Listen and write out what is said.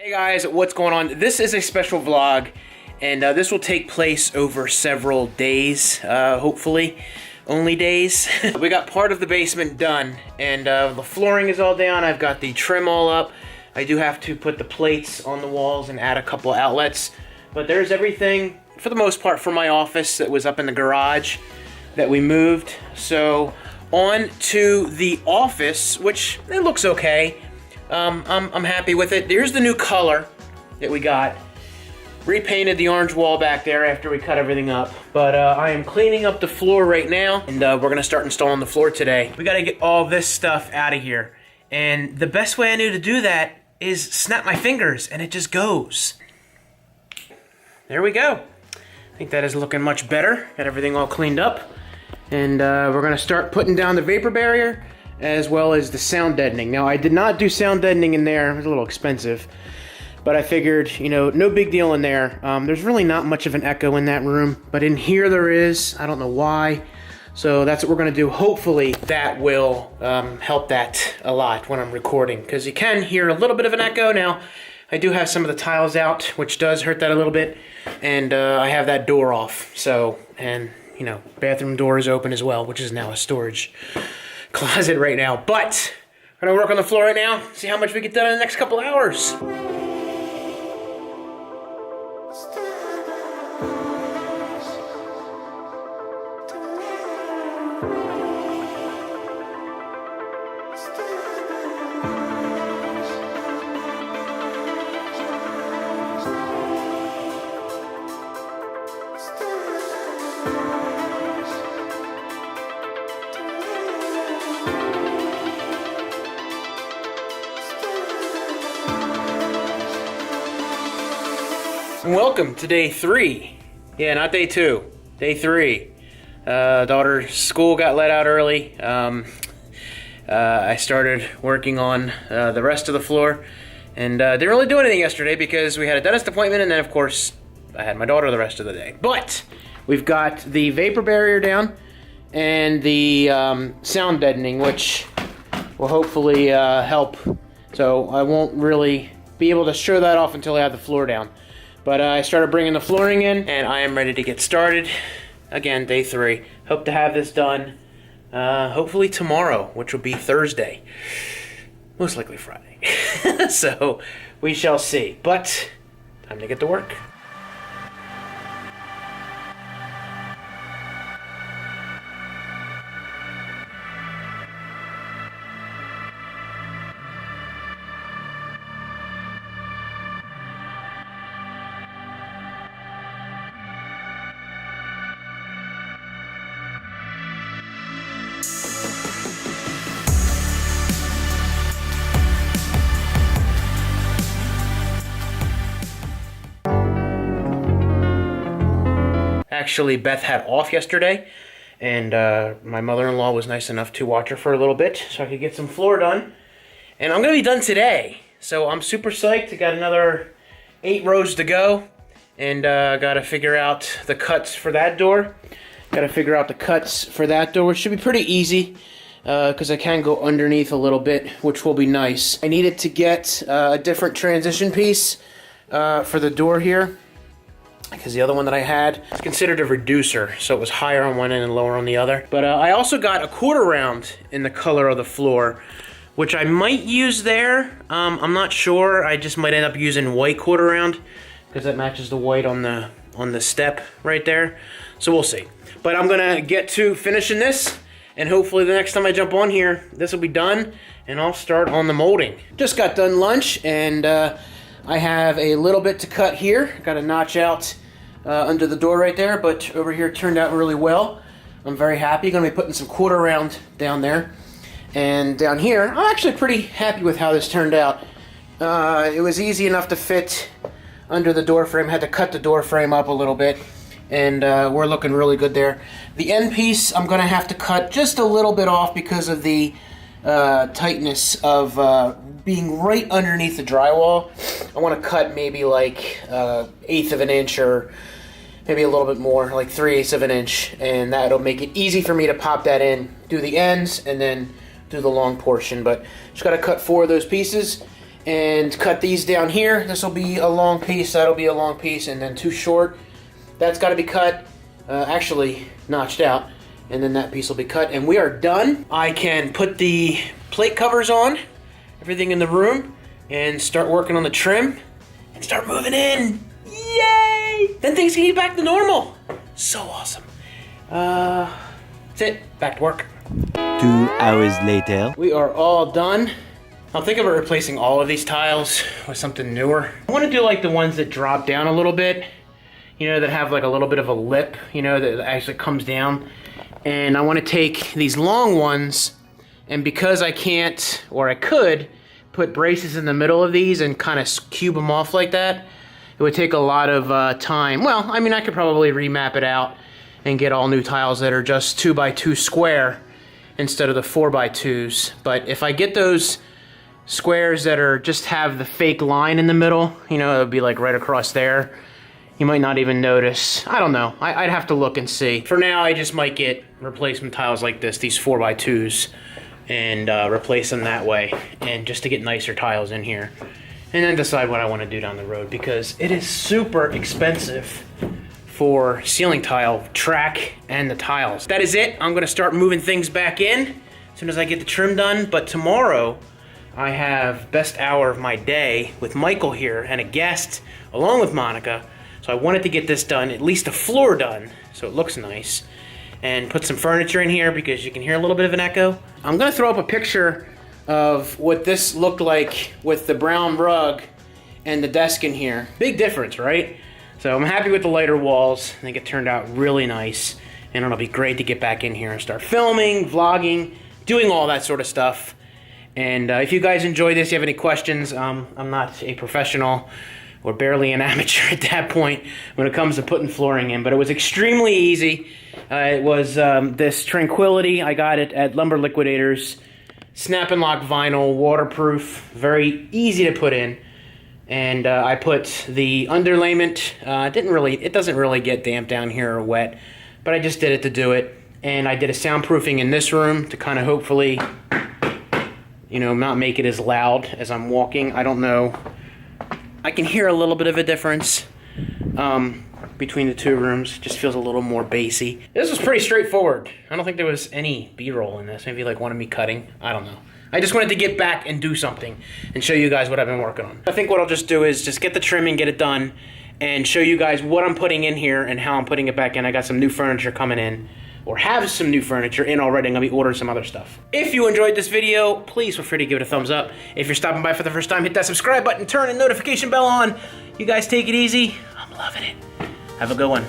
Hey guys, what's going on? This is a special vlog, and this will take place over several days, hopefully. Only days. We got part of the basement done, and the flooring is all down. I've got the trim all up. I do have to put the plates on the walls and add a couple outlets, but there's everything, for the most part, for my office that was up in the garage that we moved. So on to the office, which it looks okay. I'm happy with it. Here's the new color that we got. Repainted the orange wall back there after we cut everything up. But I am cleaning up the floor right now, and we're gonna start installing the floor today. We gotta get all this stuff out of here. And the best way I knew to do that is snap my fingers, and it just goes. There we go. I think that is looking much better. Got everything all cleaned up. And we're gonna start putting down the vapor barrier, as well as the sound deadening. Now, I did not do sound deadening in there. It was a little expensive, but I figured, you know, no big deal in there. There's really not much of an echo in that room, but in here there is. I don't know why. So that's what we're gonna do. Hopefully that will help that a lot when I'm recording, because you can hear a little bit of an echo. Now, I do have some of the tiles out, which does hurt that a little bit, and I have that door off. So, and you know, bathroom door is open as well, which is now a storage closet right now. But we're gonna work on the floor right now, see how much we get done in the next couple hours. Welcome to day 3. Yeah, not day 2. Day 3. Daughter's school got let out early. I started working on the rest of the floor, and didn't really do anything yesterday because we had a dentist appointment, and then of course I had my daughter the rest of the day. But we've got the vapor barrier down and the sound deadening, which will hopefully help. So I won't really be able to show that off until I have the floor down. But I started bringing the flooring in, and I am ready to get started. Again, day 3. Hope to have this done hopefully tomorrow, which will be Thursday. Most likely Friday. So we shall see. But time to get to work. Actually, Beth had off yesterday, and my mother-in-law was nice enough to watch her for a little bit so I could get some floor done. And I'm going to be done today, so I'm super psyched. I got another 8 rows to go, and got to figure out the cuts for that door. Got to figure out the cuts for that door, which should be pretty easy, because I can go underneath a little bit, which will be nice. I needed to get a different transition piece for the door here, because the other one that I had is considered a reducer, so it was higher on one end and lower on the other. But I also got a quarter round in the color of the floor, which I might use there. I'm not sure. I just might end up using white quarter round, because that matches the white on the step right there. So we'll see. But I'm gonna get to finishing this, and hopefully the next time I jump on here, this will be done, and I'll start on the molding. Just got done lunch, and I have a little bit to cut here. Got a notch out under the door right there, but over here it turned out really well. I'm very happy. Gonna be putting some quarter round down there. And down here, I'm actually pretty happy with how this turned out. It was easy enough to fit under the door frame. Had to cut the door frame up a little bit, and we're looking really good there. The end piece, I'm gonna have to cut just a little bit off because of the tightness of being right underneath the drywall. I want to cut maybe like 1/8 of an inch, or maybe a little bit more, like 3/8 of an inch, and that'll make it easy for me to pop that in, do the ends, and then do the long portion. But just got to cut 4 of those pieces, and cut these down here. This will be a long piece, that'll be a long piece, and then too short. That's got to be cut, actually notched out, and then that piece will be cut, and we are done. I can put the plate covers on, everything in the room, and start working on the trim, and start moving in. Yay! Then things can get back to normal. So awesome. That's it. Back to work. 2 hours later. We are all done. I'll think about replacing all of these tiles with something newer. I want to do like the ones that drop down a little bit, you know, that have like a little bit of a lip, you know, that actually comes down. And I want to take these long ones, and because I can't, or I could, put braces in the middle of these and kind of cube them off like that, it would take a lot of time. Well, I mean, I could probably remap it out and get all new tiles that are just 2x2 square instead of the 4x2s. But if I get those squares that are just have the fake line in the middle, you know, it would be like right across there, you might not even notice. I don't know. I'd have to look and see. For now, I just might get replacement tiles like this, these 4x2s, and replace them that way, and just to get nicer tiles in here. And then decide what I want to do down the road, because it is super expensive for ceiling tile, track, and the tiles. That is it. I'm going to start moving things back in as soon as I get the trim done. But tomorrow, I have best hour of my day with Michael here and a guest along with Monica. So I wanted to get this done, at least the floor done, so it looks nice. And put some furniture in here because you can hear a little bit of an echo. I'm going to throw up a picture of what this looked like with the brown rug and the desk in here. Big difference, right? So I'm happy with the lighter walls. I think it turned out really nice, and it'll be great to get back in here and start filming, vlogging, doing all that sort of stuff. And if you guys enjoy this, you have any questions, I'm not a professional or barely an amateur at that point when it comes to putting flooring in, but it was extremely easy. It was this Tranquility. I got it at Lumber Liquidators. Snap and lock vinyl, waterproof, very easy to put in. And I put the underlayment. It doesn't really get damp down here or wet, but I just did it to do it. And I did a soundproofing in this room to kind of hopefully, you know, not make it as loud as I'm walking. I don't know. I can hear a little bit of a difference between the two rooms. It just feels a little more bassy. This was pretty straightforward. I don't think there was any B-roll in this. Maybe like one of me cutting. I don't know. I just wanted to get back and do something and show you guys what I've been working on. I think what I'll just do is just get the trimming, get it done, and show you guys what I'm putting in here and how I'm putting it back in. I got some new furniture coming in, or have some new furniture in already. I'm gonna be ordering some other stuff. If you enjoyed this video, please feel free to give it a thumbs up. If you're stopping by for the first time, hit that subscribe button, turn the notification bell on. You guys take it easy. I'm loving it. Have a good one.